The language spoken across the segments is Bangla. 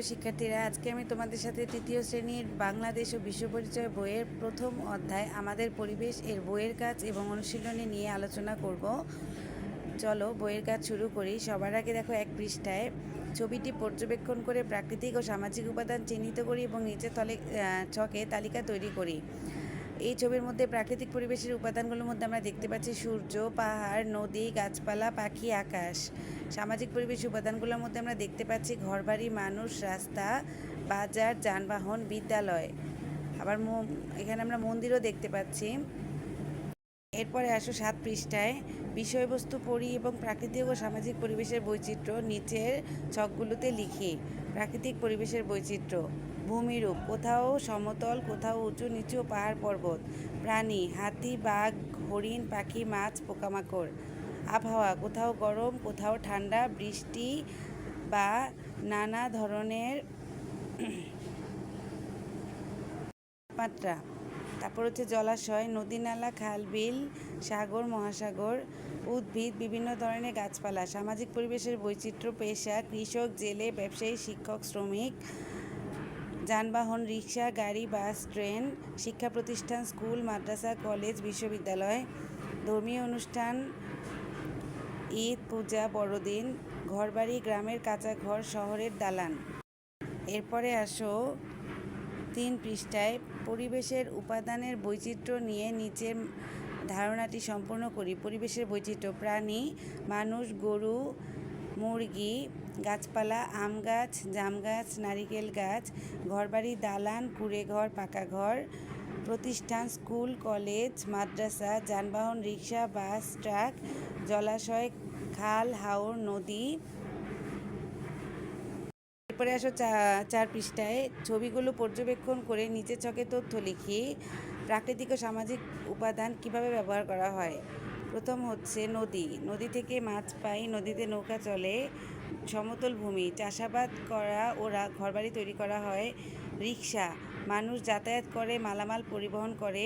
শিক্ষার্থীরা, আজকে আমি তোমাদের সাথে তৃতীয় শ্রেণীর বাংলাদেশ ও বিশ্ব পরিচয় বইয়ের প্রথম অধ্যায় আমাদের পরিবেশ এর বইয়ের কাজ এবং অনুশীলনী নিয়ে আলোচনা করব। চলো বইয়ের কাজ শুরু করি। সবার আগে দেখো এক পৃষ্ঠায় ছবিটি পর্যবেক্ষণ করে প্রাকৃতিক ও সামাজিক উপাদান চিহ্নিত করি এবং নিচে ছকে তালিকা তৈরি করি। এই ছবির মধ্যে প্রাকৃতিক পরিবেশের উপাদানগুলোর মধ্যে আমরা দেখতে পাচ্ছি সূর্য, পাহাড়, নদী, গাছপালা, পাখি, আকাশ। সামাজিক পরিবেশ উপাদানগুলোর মধ্যে আমরা দেখতে পাচ্ছি ঘরবাড়ি, মানুষ, রাস্তা, বাজার, যানবাহন, বিদ্যালয়। আবার এখানে আমরা মন্দিরও দেখতে পাচ্ছি। এরপরে আসো 7 পৃষ্ঠায় বিষয়বস্তু পড়ি এবং প্রাকৃতিক ও সামাজিক পরিবেশের বৈচিত্র্য নিচের ছকগুলোতে লিখি। প্রাকৃতিক পরিবেশের বৈচিত্র্য: ভূমিরূপ: কোথাও সমতল, কোথাও উঁচু নিচু পাহাড় পর্বত। প্রাণী: হাতি, বাঘ, হরিণ, পাখি, মাছ, পোকামাকড়। আবহাওয়া: কোথাও গরম, কোথাও ঠান্ডা, বৃষ্টি বা নানা ধরনের তাপমাত্রা। তারপর হচ্ছে জলাশয়: নদী, নালা, খাল, বিল, সাগর, মহাসাগর। উদ্ভিদ: বিভিন্ন ধরনের গাছপালা। সামাজিক পরিবেশের বৈচিত্র্য: পেশা: কৃষক, জেলে, ব্যবসায়ী, শিক্ষক, শ্রমিক। যানবাহন: রিক্সা, গাড়ি, বাস, ট্রেন। শিক্ষা প্রতিষ্ঠান: স্কুল, মাদ্রাসা, কলেজ, বিশ্ববিদ্যালয়। ধর্মীয় অনুষ্ঠান: ঈদ, পূজা, বড়দিন। ঘরবাড়ি: গ্রামের কাঁচা ঘর, শহরের দালান। এরপরে আসো 3 পৃষ্ঠায় পরিবেশের উপাদানের বৈচিত্র্য নিয়ে নিচের ধারণাটি সম্পূর্ণ করি। পরিবেশের বৈচিত্র্য: প্রাণী: মানুষ, গরু, মুরগি, গাছপালা, আম গাছ, জাম গাছ, নারিকেল গাছ। ঘরবাড়ি: দালান, কুঁড়েঘর, পাকা ঘর। প্রতিষ্ঠান: স্কুল, কলেজ, মাদ্রাসা। যানবাহন: রিক্সা, বাস, ট্রাক। জলাশয়: খাল, হাওর, নদী। এরপরে আসো 4 পৃষ্ঠায় ছবিগুলো পর্যবেক্ষণ করে নিচে ছকে তথ্য লিখি। প্রাকৃতিক ও সামাজিক উপাদান কিভাবে ব্যবহার করা হয়। প্রথম হচ্ছে নদী: নদী থেকে মাছ পাই, নদীতে নৌকা চলে। সমতল ভূমি: চাষাবাদ করা ও ঘরবাড়ি তৈরি করা হয়। রিক্সা: মানুষ যাতায়াত করে, মালামাল পরিবহন করে।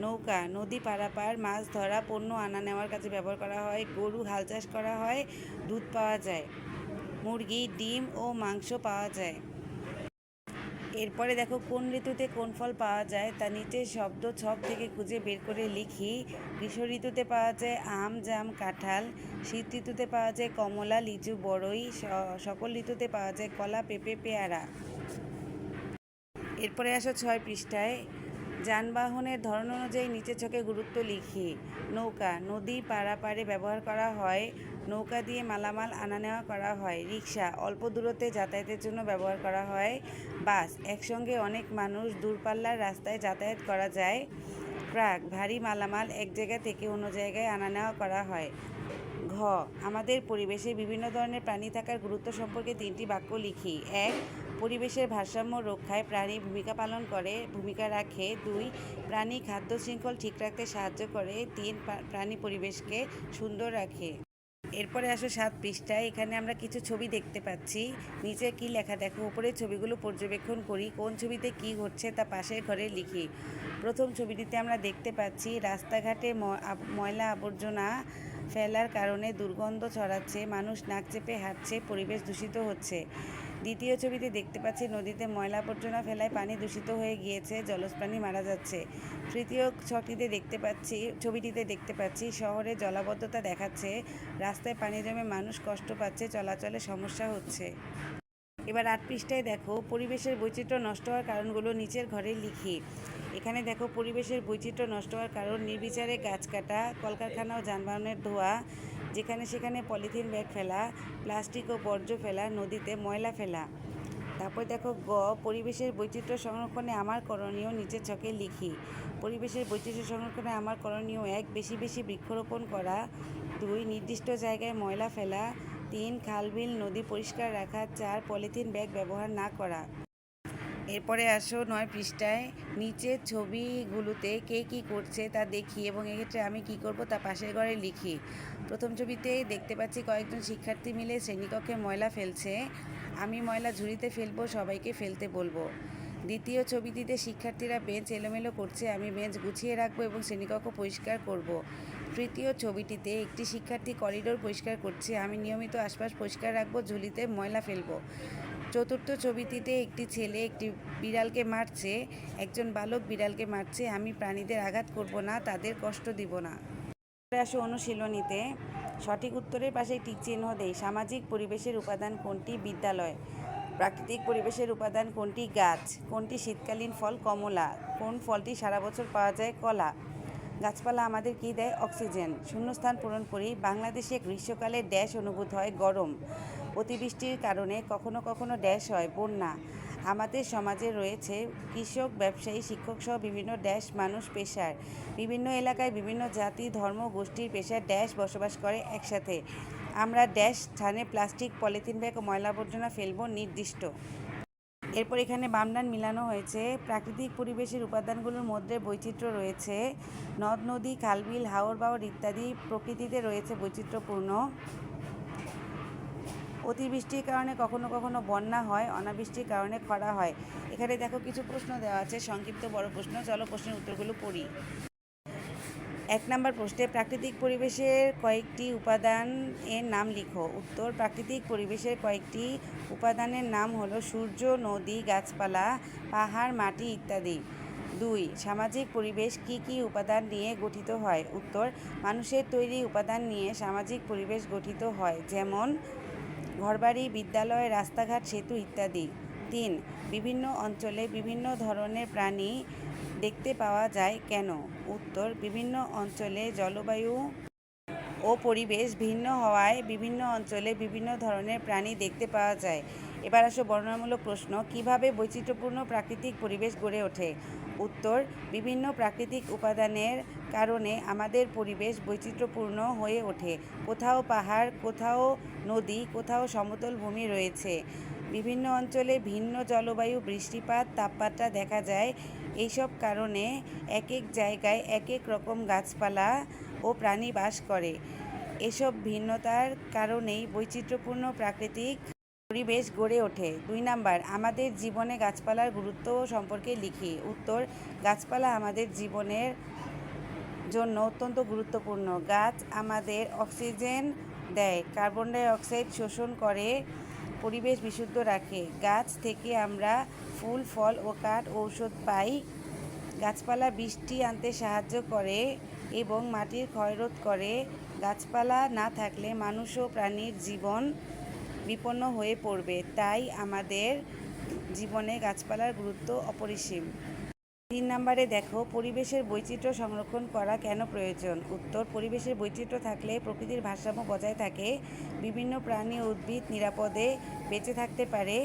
নৌকা: নদী পারাপার, মাছ ধরা, পণ্য আনা নেওয়ার কাজে ব্যবহার করা হয়। গরু: হাল চাষ করা হয়, দুধ পাওয়া যায়। মুরগি: ডিম ও মাংস পাওয়া যায়। এরপরে দেখো কোন ঋতুতে কোন ফল পাওয়া যায় তা নিচের শব্দ ছক থেকে খুঁজে বের করে লিখি। গ্রীষ্ম ঋতুতে পাওয়া যায় আম, জাম, কাঁঠাল। শীত ঋতুতে পাওয়া যায় কমলা, লিচু, বড়ই। সকল ঋতুতে পাওয়া যায় কলা, পেঁপে, পেয়ারা। এরপরে আসো 6 পৃষ্ঠায় যানবাহনের ধরন অনুযায়ী নিচের ছকে গুরুত্ব লিখি। নৌকা: নদী পারাপারে ব্যবহার করা হয়, নৌকা দিয়ে মালামাল আনা নেওয়া করা হয়। রিক্সা: অল্প দূরত্বে যাতায়াতের জন্য ব্যবহার করা হয়। বাস: একসঙ্গে অনেক মানুষ দূরপাল্লার রাস্তায় যাতায়াত করা যায়। ট্রাক: ভারী মালামাল এক জায়গা থেকে অন্য জায়গায় আনা নেওয়া করা হয়। ঘ. আমাদের পরিবেশে বিভিন্ন ধরনের প্রাণী থাকার গুরুত্ব সম্পর্কে 3টি বাক্য লিখি। 1. পরিবেশের ভারসাম্য রক্ষায় প্রাণী ভূমিকা রাখে। 2. প্রাণী খাদ্য শৃঙ্খল ঠিক রাখতে সাহায্য করে। 3. প্রাণী পরিবেশকে সুন্দর রাখে। এরপরে আসো 7 পৃষ্ঠায় এখানে আমরা কিছু ছবি দেখতে পাচ্ছি। নিচে কি লেখা দেখো। উপরে ছবিগুলো পর্যবেক্ষণ করি। কোন ছবিতে কি ঘটছে তা পাশের ঘরে লিখি। প্রথম ছবিটিতে আমরা দেখতে পাচ্ছি রাস্তাঘাটে ময়লা আবর্জনা ফেলার কারণে দুর্গন্ধ ছড়াচ্ছে, মানুষ নাক চেপে হাঁটছে, পরিবেশ দূষিত হচ্ছে। দ্বিতীয় ছবিতে দেখতে পাচ্ছি নদীতে ময়লা আবর্জনা ফেলায় পানি দূষিত হয়ে গিয়েছে, জলজ প্রাণী মারা যাচ্ছে। তৃতীয় ছবিটিতে দেখতে পাচ্ছি শহরে জলাবদ্ধতা দেখাচ্ছে, রাস্তায় পানি জমে মানুষ কষ্ট পাচ্ছে, চলাচলে সমস্যা হচ্ছে। এবার 8 পৃষ্ঠায় দেখো পরিবেশের বৈচিত্র্য নষ্ট হওয়ার কারণগুলো নিচের ঘরে লিখি। এখানে দেখো পরিবেশের বৈচিত্র্য নষ্ট হওয়ার কারণ: নির্বিচারে গাছ কাটা, কলকারখানা ও যানবাহনের ধোঁয়া, যেখানে সেখানে পলিথিন ব্যাগ ফেলা, প্লাস্টিক ও বর্জ্য ফেলা, নদীতে ময়লা ফেলা। তারপর দেখো গ. পরিবেশের বৈচিত্র্য সংরক্ষণে আমার করণীয় নিচের ছকে লিখি। পরিবেশের বৈচিত্র্য সংরক্ষণে আমার করণীয়: 1. বেশি বেশি বৃক্ষরোপণ করা। 2. নির্দিষ্ট জায়গায় ময়লা ফেলা। 3. খাল-বিল নদী পরিষ্কার রাখা। 4. পলিথিন ব্যাগ ব্যবহার না করা। এরপরে আসো 9 পৃষ্ঠায় নিচের ছবিগুলোতে কে কী করছে তা দেখি এবং এক্ষেত্রে আমি কি করব তা পাশের ঘরে লিখি। প্রথম ছবিতে দেখতে পাচ্ছি কয়েকজন শিক্ষার্থী মিলে শ্রেণীকক্ষে ময়লা ফেলছে। আমি ময়লা ঝুড়িতে ফেলবো, সবাইকে ফেলতে বলবো। দ্বিতীয় ছবিটিতে শিক্ষার্থীরা বেঞ্চ এলোমেলো করছে, আমি বেঞ্চ গুছিয়ে রাখবো এবং শ্রেণীকক্ষ পরিষ্কার করব। তৃতীয় ছবিটিতে একটি শিক্ষার্থী করিডোর পরিষ্কার করছে, আমি নিয়মিত আশপাশ পরিষ্কার রাখবো, ঝুলিতে ময়লা ফেলবো। চতুর্থ ছবিটিতে একটি ছেলে একটি বিড়ালকে মারছে। একজন বালক বিড়ালকে মারছে। আমি প্রাণীদের আঘাত করব না, তাদের কষ্ট দিব না। আসো অনুশীলনীতে। সঠিক উত্তরের পাশে টিক চিহ্ন দেই। সামাজিক পরিবেশের উপাদান কোনটি? বিদ্যালয়। প্রাকৃতিক পরিবেশের উপাদান কোনটি? গাছ। কোনটি শীতকালীন ফল? কমলা। কোন ফলটি সারা বছর পাওয়া যায়? কলা। গাছপালা আমাদের কি দেয়? অক্সিজেন। শূন্যস্থান পূরণ করি। বাংলাদেশে গ্রীষ্মকালে ড্যাশ অনুভূত হয়? গরম। অতিবৃষ্টির কারণে কখনো কখনো ড্যাশ হয়? বন্যা। আমাদের সমাজে রয়েছে কৃষক, ব্যবসায়ী, শিক্ষক সহ বিভিন্ন ড্যাশ মানুষ পেশার। বিভিন্ন এলাকায় বিভিন্ন জাতি, ধর্ম, গোষ্ঠীর পেশার ড্যাশ বসবাস করে একসাথে। আমরা ড্যাশ স্থানে প্লাস্টিক, পলিথিন ব্যাগ ও ময়লা আবর্জনা ফেলব নির্দিষ্ট। এরপর এখানে বামডান মিলানো হয়েছে। প্রাকৃতিক পরিবেশের উপাদানগুলোর মধ্যে বৈচিত্র্য রয়েছে। নদ নদী, খালবিল, হাওর বাওর ইত্যাদি প্রকৃতিতে রয়েছে বৈচিত্র্যপূর্ণ। অতিবৃষ্টির কারণে কখনো কখনো বন্যা হয়, অনাবৃষ্টির কারণে খরা হয়। এখানে দেখো কিছু প্রশ্ন দেওয়া আছে, সংক্ষিপ্ত বড় প্রশ্ন। চলো প্রশ্নের উত্তরগুলো পড়ি। 1 নম্বর প্রশ্নে প্রাকৃতিক পরিবেশের কয়েকটি উপাদান এর নাম লিখো। উত্তর, প্রাকৃতিক পরিবেশের কয়েকটি উপাদানের নাম হলো সূর্য, নদী, গাছপালা, পাহাড়, মাটি ইত্যাদি। 2. সামাজিক পরিবেশ কি কি উপাদান নিয়ে গঠিত হয়? উত্তর, মানুষের তৈরি উপাদান নিয়ে সামাজিক পরিবেশ গঠিত হয়, যেমন ঘরবাড়ি, বিদ্যালয়, রাস্তাঘাট, সেতু ইত্যাদি। 3. বিভিন্ন অঞ্চলে বিভিন্ন ধরনের প্রাণী দেখতে পাওয়া যায় কেন? উত্তর, বিভিন্ন অঞ্চলে জলবায়ু ও পরিবেশ ভিন্ন হওয়ায় বিভিন্ন অঞ্চলে বিভিন্ন ধরনের প্রাণী দেখতে পাওয়া যায়। এবার আসো বর্ণনামূলক প্রশ্ন। কিভাবে বৈচিত্র্যপূর্ণ প্রাকৃতিক পরিবেশ গড়ে ওঠে? উত্তর, বিভিন্ন প্রাকৃতিক উপাদানের কারণে আমাদের পরিবেশ বৈচিত্র্যপূর্ণ হয়ে ওঠে। কোথাও পাহাড়, কোথাও নদী, কোথাও সমতল ভূমি রয়েছে। বিভিন্ন অঞ্চলে ভিন্ন জলবায়ু, বৃষ্টিপাত, তাপমাত্রা দেখা যায়। এইসব কারণে এক এক জায়গায় এক এক রকম গাছপালা ও প্রাণী বাস করে। এসব ভিন্নতার কারণেই বৈচিত্র্যপূর্ণ প্রাকৃতিক পরিবেশ গড়ে ওঠে। 2 নাম্বার, আমাদের জীবনে গাছপালার গুরুত্ব সম্পর্কে লিখি। উত্তর, গাছপালা আমাদের জীবনের জন্য অত্যন্ত গুরুত্বপূর্ণ। গাছ আমাদের অক্সিজেন দেয়, কার্বন ডাই অক্সাইড শোষণ করে, পরিবেশ বিশুদ্ধ রাখে। গাছ থেকে আমরা ফুল, ফল ও কাঠ, ঔষধ পাই। গাছপালা বৃষ্টি আনতে সাহায্য করে এবং মাটির ক্ষয়রোধ করে। গাছপালা না থাকলে মানুষ ও প্রাণীর জীবন বিপন্ন হয়ে পড়বে। তাই আমাদের জীবনে গাছপালার গুরুত্ব অপরিসীম। 3 নম্বরে দেখো, পরিবেশের বৈচিত্র্য সংরক্ষণ করা কেন প্রয়োজন? উত্তর, পরিবেশের বৈচিত্র্য থাকলে প্রকৃতির ভারসাম্য বজায় থাকে, বিভিন্ন প্রাণী ও উদ্ভিদ নিরাপদে বেঁচে থাকতে পারে।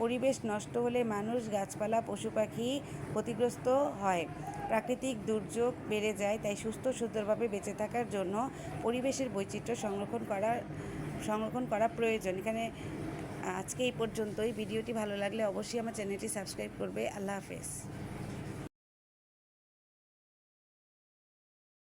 পরিবেশ নষ্ট হলে মানুষ, গাছপালা, পশু পাখি ক্ষতিগ্রস্ত হয়, প্রাকৃতিক দুর্যোগ বেড়ে যায়। তাই সুস্থ সুন্দরভাবে বেঁচে থাকার জন্য পরিবেশের বৈচিত্র্য সংরক্ষণ করা প্রয়োজন। এখানে আজকে এই পর্যন্তই। ভিডিওটি ভালো লাগলে অবশ্যই আমার চ্যানেলটি সাবস্ক্রাইব করবে। আল্লাহ হাফেজ।